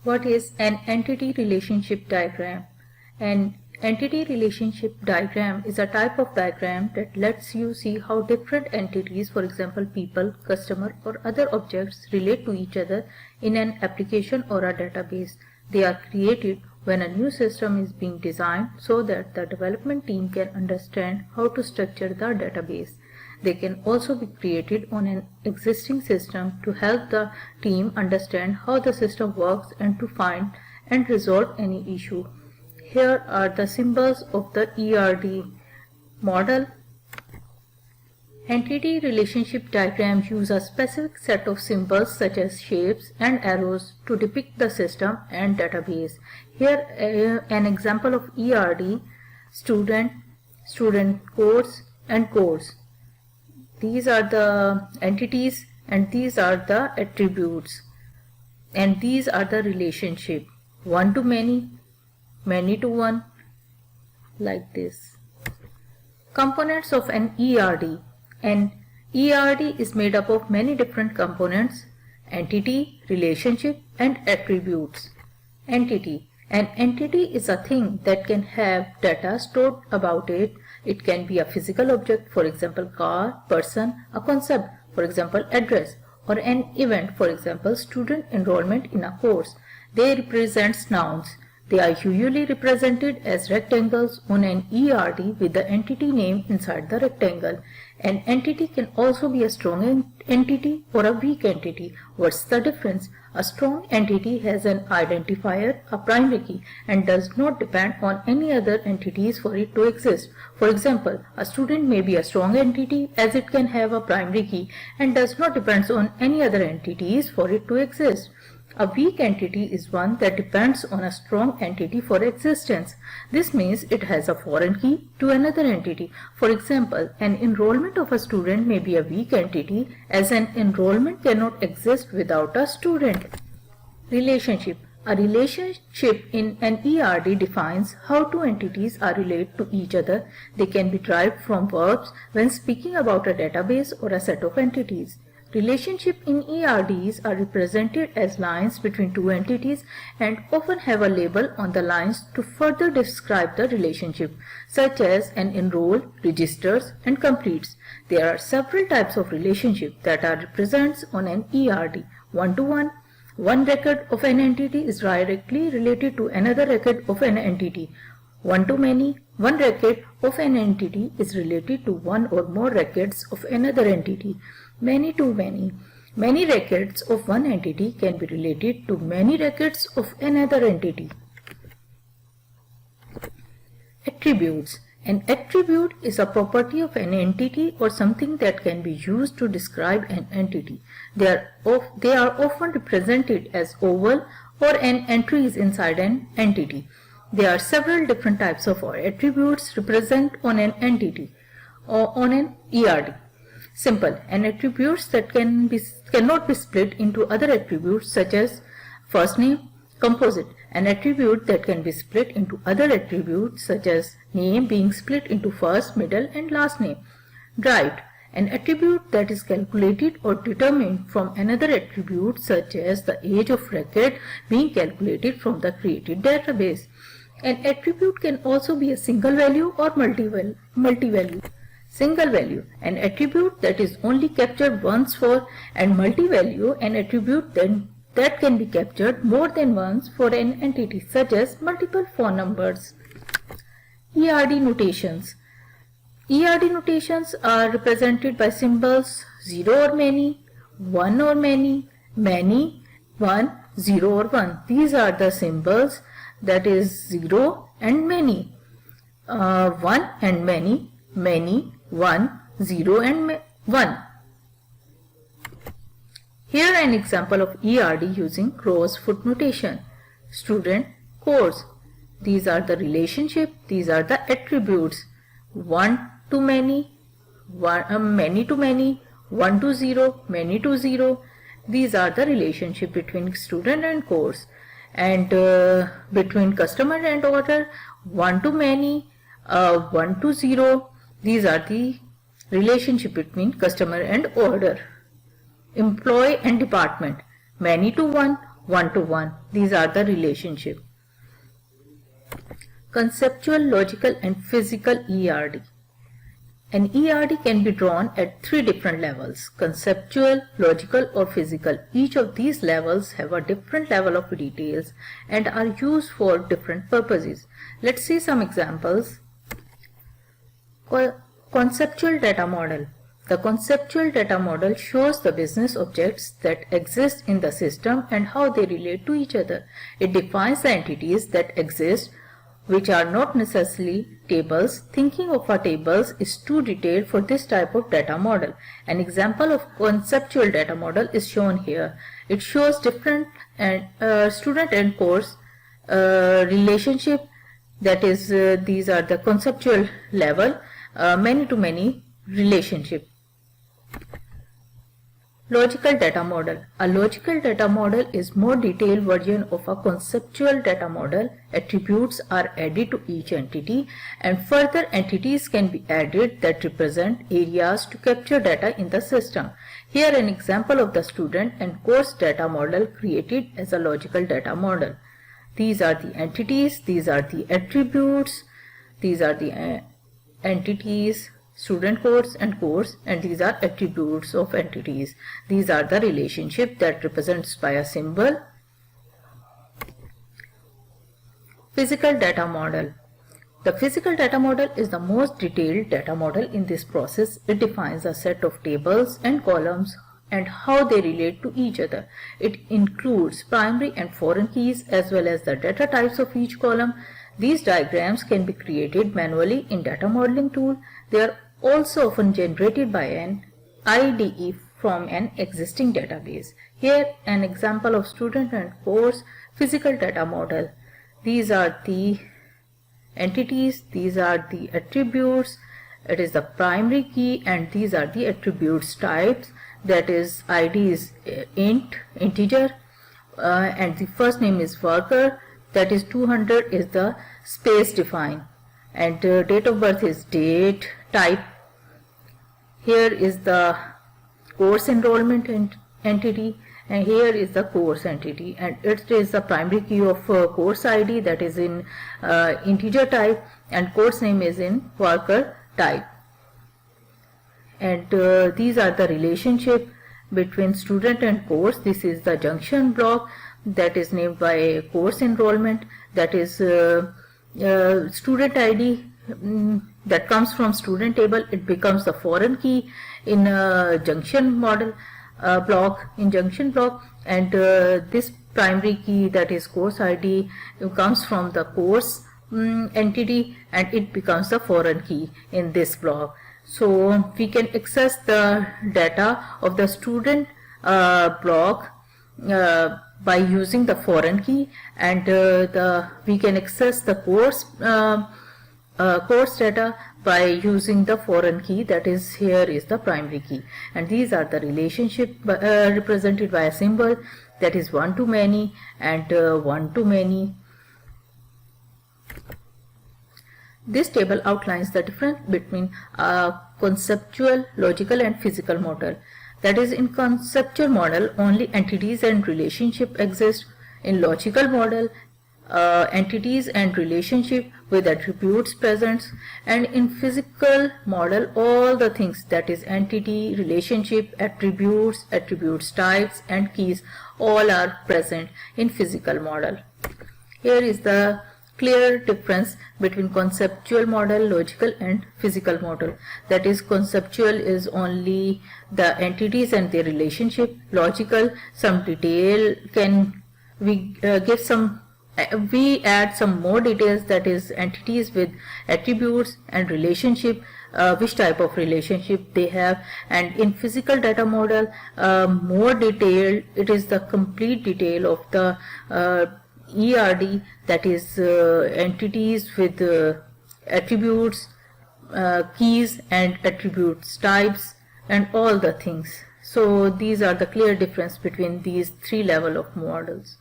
What is an entity relationship diagram? An entity relationship diagram is a type of diagram that lets you see how different entities, for example people, customer or other objects, relate to each other in an application or a database. They are created when a new system is being designed so that the development team can understand how to structure the database. They can also be created on an existing system to help the team understand how the system works and to find and resolve any issue. Here are the symbols of the ERD model. Entity relationship diagrams use a specific set of symbols such as shapes and arrows to depict the system and database. Here an example of ERD: student, student course and course. These are the entities and these are the attributes, and these are the relationship: one to many, many to one, like this. Components of an ERD. An ERD is made up of many different components: entity, relationship and attributes. Entity. An entity is a thing that can have data stored about it. It can be a physical object, for example car, person, a concept, for example address, or an event, for example student enrollment in a course. They represent nouns. They are usually represented as rectangles on an ERD with the entity name inside the rectangle. An entity can also be a strong entity or a weak entity. What's the difference? A strong entity has an identifier, a primary key, and does not depend on any other entities for it to exist. For example, a student may be a strong entity as it can have a primary key and does not depend on any other entities for it to exist. A weak entity is one that depends on a strong entity for existence. This means it has a foreign key to another entity. For example, an enrollment of a student may be a weak entity as an enrollment cannot exist without a student. Relationship. A relationship in an ERD defines how two entities are related to each other. They can be derived from verbs when speaking about a database or a set of entities. Relationships in ERDs are represented as lines between two entities and often have a label on the lines to further describe the relationship, such as an enroll, registers, and completes. There are several types of relationships that are represented on an ERD. One-to-one. One record of an entity is directly related to another record of an entity. One-to-many. One record of an entity is related to one or more records of another entity. Many-to-many. Many records of one entity can be related to many records of another entity. Attributes. An attribute is a property of an entity or something that can be used to describe an entity. They are often represented as oval or an entries inside an entity. There are several different types of attributes represented on an entity or on an ERD. Simple. An attributes that cannot be split into other attributes such as first name. Composite. An attribute that can be split into other attributes such as name being split into first, middle and last name. Derived. An attribute that is calculated or determined from another attribute such as the age of record being calculated from the created database. An attribute can also be a single value or multi-value. Single value, an attribute that is only captured once for, and multi-value, an attribute that can be captured more than once for an entity such as multiple phone numbers. ERD notations. ERD notations are represented by symbols 0 or many, 1 or many, 1, 0 or 1. These are the symbols, that is 0 and many, 1 and many, 1, 0 and 1. Here an example of ERD using crow's foot notation. Student, course. These are the relationship, these are the attributes. One to many, many to many, 1 to 0, many to 0. These are the relationship between student and course. And between customer and order, 1 to many, 1 to 0. These are the relationship between customer and order. Employee and department, many to 1, one-to-one. These are the relationship. Conceptual, logical and physical ERD. An ERD can be drawn at three different levels: conceptual, logical or physical. Each of these levels have a different level of details and are used for different purposes. Let's see some examples. Conceptual data model. The conceptual data model shows the business objects that exist in the system and how they relate to each other. It defines the entities that exist, which are not necessarily tables. Thinking of our tables is too detailed for this type of data model. An example of conceptual data model is shown here. It shows different student and course relationship, that is these are the conceptual level, many-to-many relationship. Logical data model. A logical data model is more detailed version of a conceptual data model. Attributes are added to each entity and further entities can be added that represent areas to capture data in the system. Here an example of the student and course data model created as a logical data model. These are the entities, these are the attributes, these are the entities, student course and course, and these are attributes of entities. These are the relationship that represents by a symbol. Physical data model. The physical data model is the most detailed data model in this process. It defines a set of tables and columns and how they relate to each other. It includes primary and foreign keys as well as the data types of each column. These diagrams can be created manually in data modeling tool. They are also often generated by an IDE from an existing database. Here an example of student and course physical data model. These are the entities, these are the attributes, it is the primary key, and these are the attributes types, that is ID is int, integer, and the first name is worker, that is 200 is the space defined, and date of birth is date, type. Here is the course enrollment entity, and here is the course entity, and it is the primary key of course ID, that is in integer type, and course name is in worker type. And these are the relationship between student and course. This is the junction block that is named by course enrollment, that is student ID that comes from student table. It becomes the foreign key in junction model block, and this primary key, that is course ID, comes from the course entity and it becomes the foreign key in this block. So we can access the data of the student block by using the foreign key, and we can access the course data by using the foreign key, that is here is the primary key. And these are the relationship represented by a symbol, that is one-to-many and one-to-many. This table outlines the difference between conceptual, logical and physical model. That is, in conceptual model only entities and relationship exist. In logical model entities and relationship with attributes present, and in physical model all the things, that is entity, relationship, attributes, attributes types and keys, all are present in physical model. Here is the clear difference between conceptual model, logical and physical model. That is, conceptual is only the entities and their relationship. Logical, some detail can we add some more details, that is entities with attributes and relationship, which type of relationship they have. And in physical data model, more detailed, it is the complete detail of the ERD, that is entities with attributes, keys and attributes types and all the things. So these are the clear difference between these three levels of models.